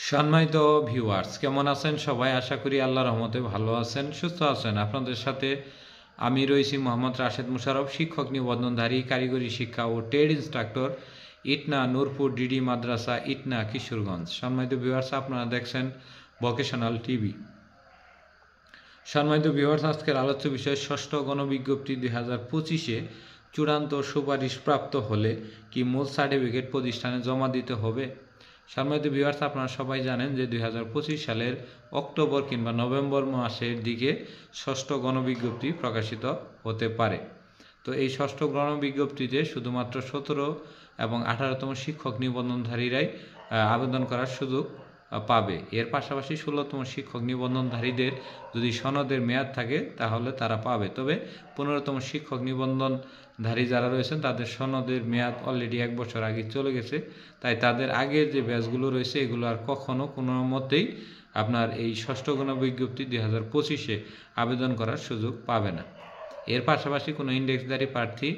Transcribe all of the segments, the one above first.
সম্মানিত ভিউয়ার্স, কেমন আছেন সবাই? আশা করি আল্লাহর রহমতে ভালো আছেন, সুস্থ আছেন। আপনাদের সাথে আমি রয়েছি মোহাম্মদ রাশেদ মুশারফ, শিক্ষক নিবন্ধনধারী, কারিগরি শিক্ষা ও trade instructor, Itna Nurpur DD মাদ্রাসা, ইটনা, কিশোরগঞ্জ। সম্মানিত ভিউয়ার্স, আপনারা দেখছেন ভোকেশনাল টিভি। সম্মানিত ভিউয়ার্স, আজকের আলোচ্য বিষয় ষষ্ঠ গণবিজ্ঞপ্তি 2025-এ চূড়ান্ত সুপারিশপ্রাপ্ত হলে কি মূল সার্টিফিকেট প্রতিষ্ঠানে জমা দিতে হবে? সম্মানিত ভিউয়ার্স, আপনারা সবাই জানেন যে 2025 সালের অক্টোবর কিংবা নভেম্বর মাসের দিকে ষষ্ঠ গণবিজ্ঞপ্তি প্রকাশিত হতে পারে। তো এই ষষ্ঠ গণবিজ্ঞপ্তিতে শুধুমাত্র 17 এবং 18তম শিক্ষক নিবন্ধনধারীরাই আবেদন করার সুযোগ পাবে। এর পাশাপাশি 16তম শিক্ষক নিবন্ধনধারীদের যদি সনদের মেয়াদ থাকে তাহলে তারা পাবে। তবে 15তম শিক্ষক নিবন্ধনধারী যারা রয়েছেন তাদের সনদের মেয়াদ অলরেডি 1 বছর আগে চলে গেছে, তাই তাদের আগের যে ব্যাচগুলো রয়েছে এগুলো আর কখনো কোনো মতেই আপনার এই ষষ্ঠ গণবিজ্ঞপ্তি 2025-এ আবেদন করার সুযোগ পাবে না। এর পাশাপাশি কোনো ইন্ডেক্সধারী প্রার্থী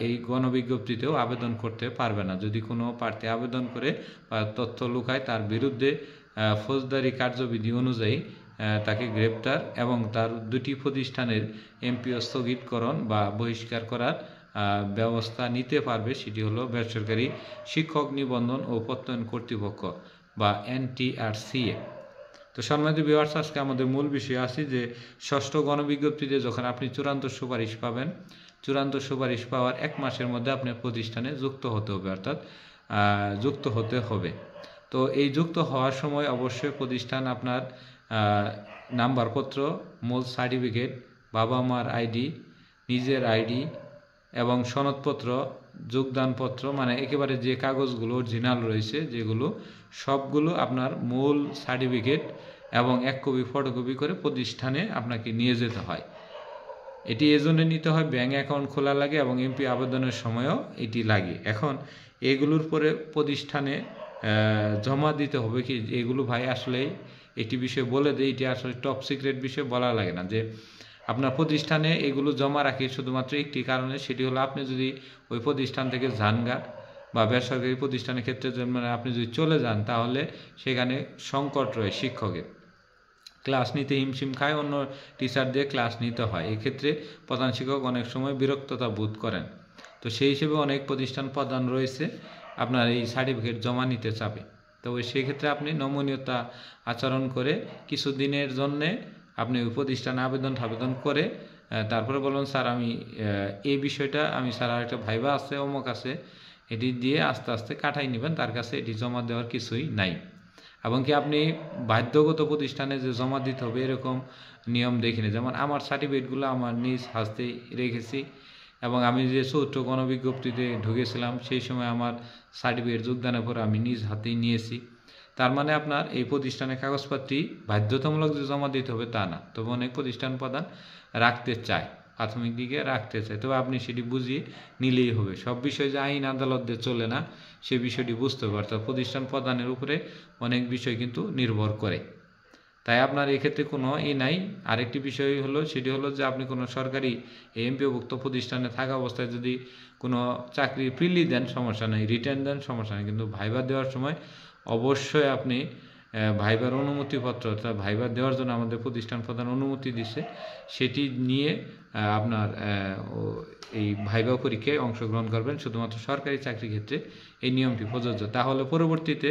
এই গণবিজ্ঞপ্তিতেও আবেদন করতে পারবে না। যদি কোনো প্রার্থী আবেদন করে বা তথ্য লুকায়, তার বিরুদ্ধে ফৌজদারি কার্যবিধি অনুযায়ী তাকে গ্রেপ্তার এবং তার দুটি প্রতিষ্ঠানের এমপিও স্থগিতকরণ বা বহিষ্কার করার ব্যবস্থা নিতে পারবে। সেটি হলো বেসরকারি শিক্ষক নিবন্ধন ও প্রত্যয়ন কর্তৃপক্ষ বা NTRCA। তো সম্মানিত ভিউয়ার্স, আজকে আমাদের মূল বিষয় আছে যে ষষ্ঠ গণবিজ্ঞপ্তিতে যখন আপনি চূড়ান্ত সুপারিশ পাবেন, চূড়ান্ত সুপারিশ পাওয়ার 1 মাসের মধ্যে আপনার প্রতিষ্ঠানে যুক্ত হতে হবে, অর্থাৎ যুক্ত হতে হবে। তো এই যুক্ত হওয়ার সময় অবশ্যই প্রতিষ্ঠান আপনার নাম্বারপত্র, মূল সার্টিফিকেট, বাবা মার আইডি, নিজের আইডি এবং সনদপত্র, যোগদানপত্র, মানে একেবারে যে কাগজগুলো অরিজিনাল রয়েছে যেগুলো, সবগুলো আপনার মূল সার্টিফিকেট এবং 1 কপি ফটোকপি করে প্রতিষ্ঠানে আপনাকে নিয়ে যেতে হয়। এটি এজন্য নিতে হয়, ব্যাঙ্ক অ্যাকাউন্ট খোলা লাগে এবং এমপি আবেদনের সময়ও এটি লাগে। এখন এগুলোর পরে প্রতিষ্ঠানে জমা দিতে হবে কি, এগুলো ভাই আসলে একটি বিষয় বলে দেয়, এটি আসলে টপ সিক্রেট বিষয়, বলা লাগে না। যে আপনার প্রতিষ্ঠানে এগুলো জমা রাখি শুধুমাত্র একটি কারণে, সেটি হলো আপনি যদি ওই প্রতিষ্ঠান থেকে যানগা বা বেসরকারি প্রতিষ্ঠানের ক্ষেত্রে মানে আপনি যদি চলে যান, তাহলে সেখানে সংকট রয়ে শিক্ষকের, ক্লাস নিতে হিমশিম খায়, অন্য টিচার দিয়ে ক্লাস নিতে হয়। এক্ষেত্রে প্রধান শিক্ষক অনেক সময় বিরক্ততা বোধ করেন। তো সেই হিসেবে অনেক প্রতিষ্ঠান প্রধান রয়েছে আপনার এই সার্টিফিকেট জমা নিতে চাবে। তো সেই ক্ষেত্রে আপনি নমনীয়তা আচরণ করে কিছু দিনের জন্যে আপনি ওই প্রতিষ্ঠানে আবেদন করে তারপরে বলুন, স্যার আমি এই বিষয়টা, আমি স্যার আর একটা ভাইবা আছে, অমুক আছে, এটি দিয়ে আস্তে আস্তে কাটাই নেবেন, তার কাছে এটি জমা দেওয়ার কিছুই নাই। এবং কি আপনি বাধ্যগত প্রতিষ্ঠানে যে জমা দিতে হবে এরকম নিয়ম দেখিনি। যেমন আমার সার্টিফিকেটগুলো আমার নিজ হাতে রেখেছি এবং আমি যে চতুর্থ গণবিজ্ঞপ্তিতে ঢুকেছিলাম সেই সময় আমার সার্টিফিকেট যোগদানের পর আমি নিজ হাতেই নিয়েছি। তার মানে আপনার এই প্রতিষ্ঠানের কাগজপত্র বাধ্যতামূলক যে জমা দিতে হবে তা না। তবে অনেক প্রতিষ্ঠান প্রধান রাখতে চায়, প্রাথমিক দিকে রাখতে চায়, তবে আপনি সেটি বুঝিয়ে নিলেই হবে। সব বিষয় যে আইন আদালত দিয়ে চলে না, সে বিষয়টি বুঝতে হবে। অর্থাৎ প্রতিষ্ঠান প্রধানের উপরে অনেক বিষয় কিন্তু নির্ভর করে, তাই আপনার এক্ষেত্রে কোনো নাই। আরেকটি বিষয় হলো, সেটি হলো যে আপনি কোনো সরকারি এমপিওভুক্ত প্রতিষ্ঠানে থাকা অবস্থায় যদি কোনো চাকরি প্রিলি দেন সমস্যা নেই, রিটার্ন দেন সমস্যা নেই, কিন্তু ভাইবা দেওয়ার সময় অবশ্যই আপনি ভাইবার অনুমতিপত্র, অর্থাৎ ভাইবা দেওয়ার জন্য আমাদের প্রতিষ্ঠান প্রধান অনুমতি দিচ্ছে, সেটি নিয়ে আপনার এই ভাইবা পরীক্ষায় অংশগ্রহণ করবেন। শুধুমাত্র সরকারি চাকরির ক্ষেত্রে এই নিয়মটি প্রযোজ্য। তাহলে পরবর্তীতে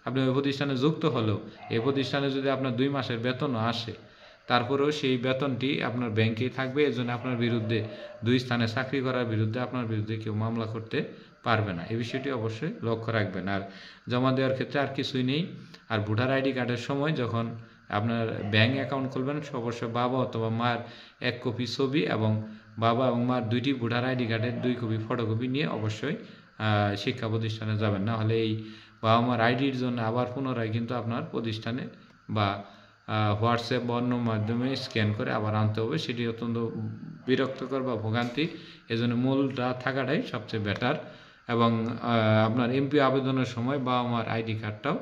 আপনি ওই প্রতিষ্ঠানে যুক্ত হলেও এই প্রতিষ্ঠানে যদি আপনার 2 মাসের বেতনও আসে, তারপরেও সেই বেতনটি আপনার ব্যাংকেই থাকবে। এর জন্য আপনার বিরুদ্ধে 2 স্থানে চাকরি করার বিরুদ্ধে আপনার বিরুদ্ধে কেউ মামলা করতে পারবে না। এই বিষয়টি অবশ্যই লক্ষ্য রাখবেন। আর জমা দেওয়ার ক্ষেত্রে আর কিছুই নেই। আর ভোটার আইডি কার্ডের সময় যখন আপনার ব্যাংক অ্যাকাউন্ট খুলবেন, অবশ্যই বাবা অথবা মার 1 কপি ছবি এবং বাবা এবং মার 2টি ভোটার আইডি কার্ডের 2 কপি ফটোকপি নিয়ে অবশ্যই শিক্ষা প্রতিষ্ঠানে যাবেন। না হলে এই বাবা মার আইডির জন্য আবার পুনরায় কিন্তু আপনার প্রতিষ্ঠানে বা হোয়াটসঅ্যাপ বা অন্য মাধ্যমে স্ক্যান করে আবার আনতে হবে, সেটি অত্যন্ত বিরক্তকর বা ভোগান্তি। এজন্য মূলটা থাকাটাই সবচেয়ে বেটার। এবং আপনার এমপি আবেদনের সময় বাবা মার আইডি কার্ডটাও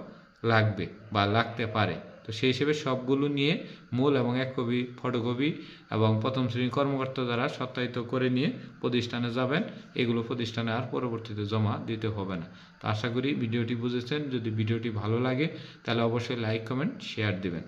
লাগবে বা লাগতে পারে। তো সেই হিসেবে সবগুলো নিয়ে মূল এবং 1 কপি ফটোকপি এবং প্রথম শ্রেণীর কর্মকর্তা দ্বারা সত্যায়িত করে নিয়ে প্রতিষ্ঠানে যাবেন। এগুলো প্রতিষ্ঠানে আর পরবর্তীতে জমা দিতে হবে না। তো আশা করি ভিডিওটি বুঝেছেন। যদি ভিডিওটি ভালো লাগে তাহলে অবশ্যই লাইক, কমেন্ট, শেয়ার দিবেন।